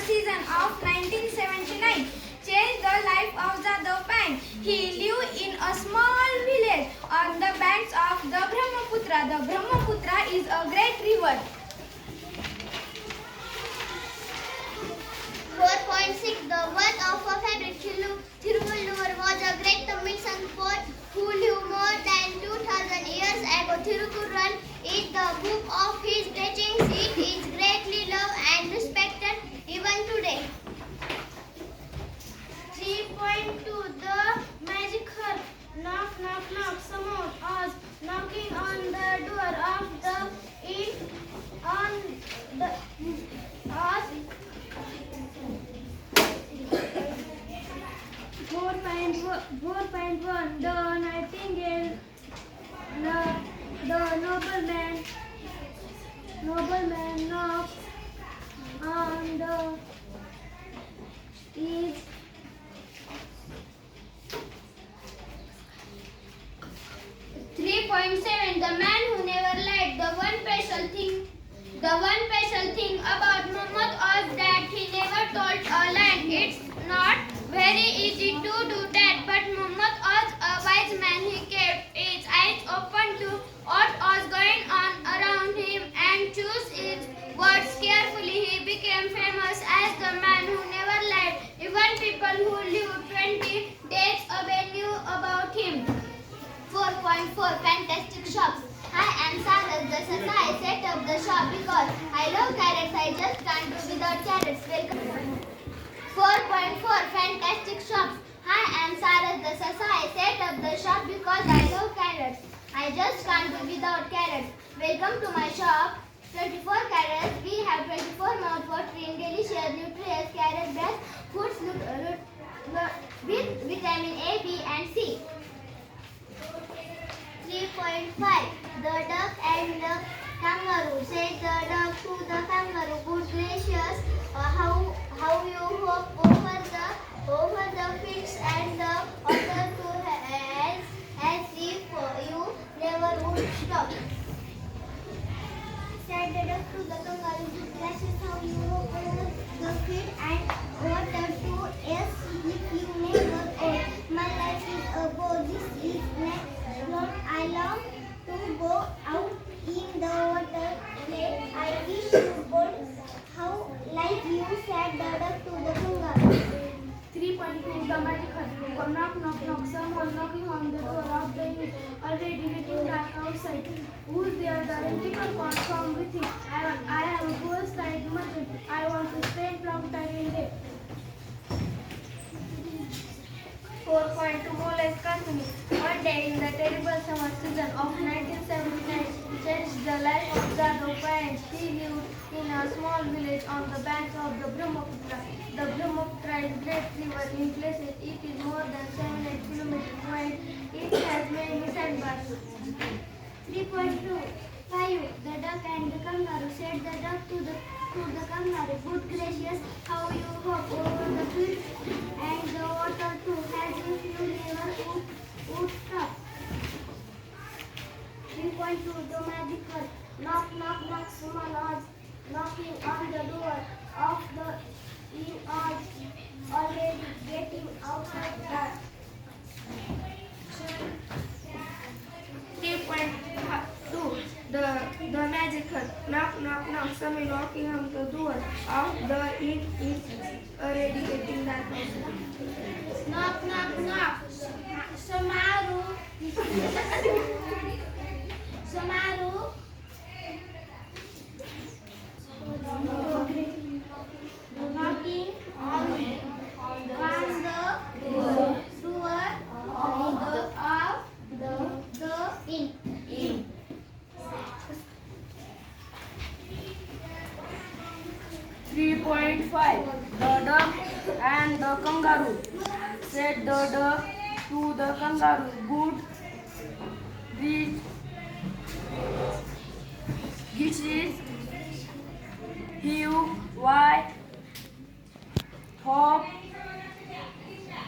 season of 1979 changed the life of the Pant. He lived in a small village on the banks of the Brahmaputra. The Brahmaputra is a great river. 4.6 The worth of a fabric. Thiruvallur was a great Tamil Sangh poet who lived more than 2000 years ago. Thirukkural is the book of his teachings. It is greatly loved and respected even today. 3.2 The magic herb. Knock, knock, knock. Someone was knocking on the door of the inn on the 4.1 The nightingale. The nobleman knocks on the is 3.7 The man who never lied. The one special thing about Muhammad was that he never told a lie. It's not very easy to do that, but Muhammad was a wise man. He kept his eyes open to what was going on around him and chose his words carefully. He became famous as the man who never lied. Even people who lived 20 days away knew about him. 4.4 Fantastic Shops. Hi, I'm Sagar, the Sasa. I set up the shop because I love carrots. I just can't do without carrots. Welcome. 4.4 Fantastic Shops. Hi, I'm Sarah, the Sasa. I set up the shop because I love carrots. I just can't do without carrots. Welcome to my shop. 24 carrots. We have 24 mouth-watering, delicious, nutritious carrot breath foods with vitamin A, B, and C. 3.5 The duck and the kangaroo. Said the duck to the kangaroo, good gracious, how you hop over the fields and the water to as if you never would stop. Said the duck to the kangaroo, good gracious, how you hop over the field and water to as if you never would. My life is a boat. This is not I long to go out in the water play. I wish you could how like you said the duck to the kangaroo. 3.2 The magic herb. Knock, knock, knock. Someone knocking on the door of the inn. Already getting dark outside. Who's there? The electrical cord from within. I am a poor side merchant. I want to spend long time in there. 4.2 Mole's Company. One day in the terrible summer season of 1979 changed the life of Jadhav Pant. He lived in a small village on the banks of the Brahmaputra. The Brahmaputra is a great river in places. It is more than 700 kilometers wide. It has many sandbars. 3.2 The duck and the kangaroo. Said the duck to the kangaroo, good gracious, how you hop over the field and the water too, as if you never would stop. 3.2 The magic herb. Knock, knock, knock. Someone was knocking on the door of the inn already getting outside dark. 3.2 The magic herb. Knock, knock, knock. Someone knocking on the door of the inn is already getting dark. Knock, knock, knock. Samaru. Knocking on the door of the inn. 3.5 The duck and the kangaroo. Said the duck to the kangaroo, good this is you why hop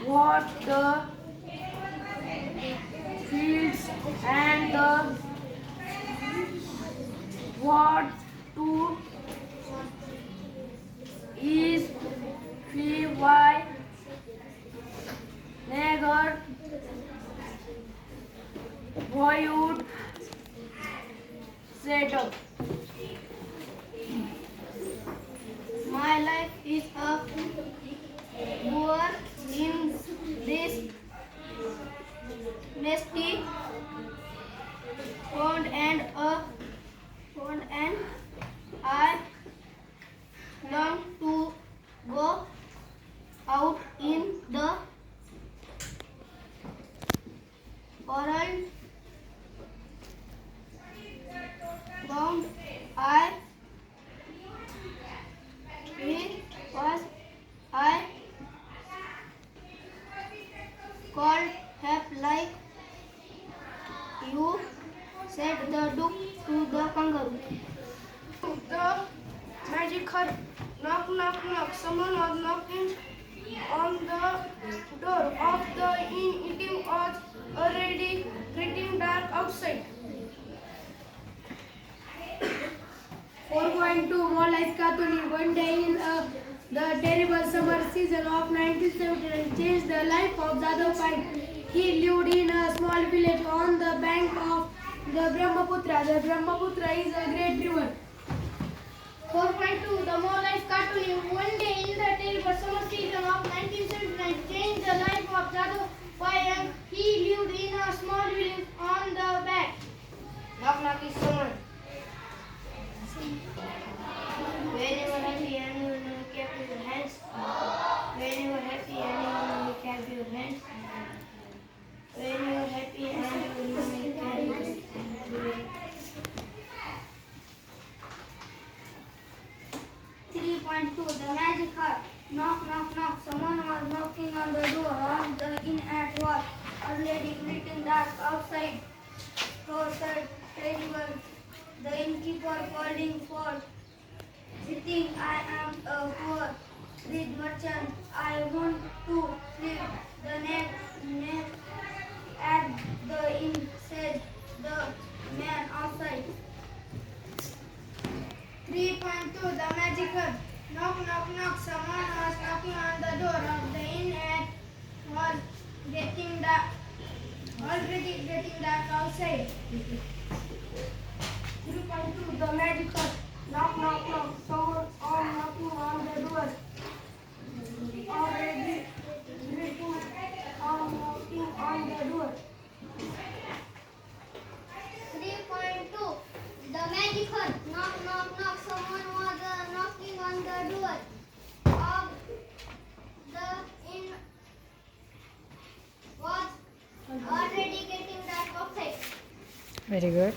what the fields and the what to is fly, neger, void, set up. My life is a poor in this nasty pond and I long to go out in the world. Bound I was I called help like you, said the duck to the kangaroo. The magic hut. Knock, knock, knock. Someone was knocking on the door of the inn. It was already getting dark outside. 4.2 More Life Cartoon. One day in the terrible summer season of 1979 changed the life of Jadhav Pai. He lived in a small village on the bank of the Brahmaputra. The Brahmaputra is a great river. 4.2 The More Life Cartoon. One day in the terrible summer season of 1979 changed the life of Jadhav Pai. He lived in a small village on the bank. Knock, knock is someone. When you were happy and you clap your hands. When you were happy and you clap your hands. When you were happy and you clap your hands. 3.2 The Magic Hut. Knock, knock, knock. Someone was knocking on the door of the inn at was already getting dark outside. So said terrible. The innkeeper calling for sitting. I am a poor rich merchant. I want to sleep the night at the inn, said the man outside. 3.2 The Magic Hut. Knock, knock, knock. Someone was knocking on the door of the inn and was getting dark. Already getting dark outside. 3.2 The Magic Hut. Knock, knock, knock. Someone was knocking on the door. Already getting knocking on the door. 3.2 The Magic Hut. Knock, knock, knock. Someone was knocking on the door of the inn. Was already getting dark outside. Very good.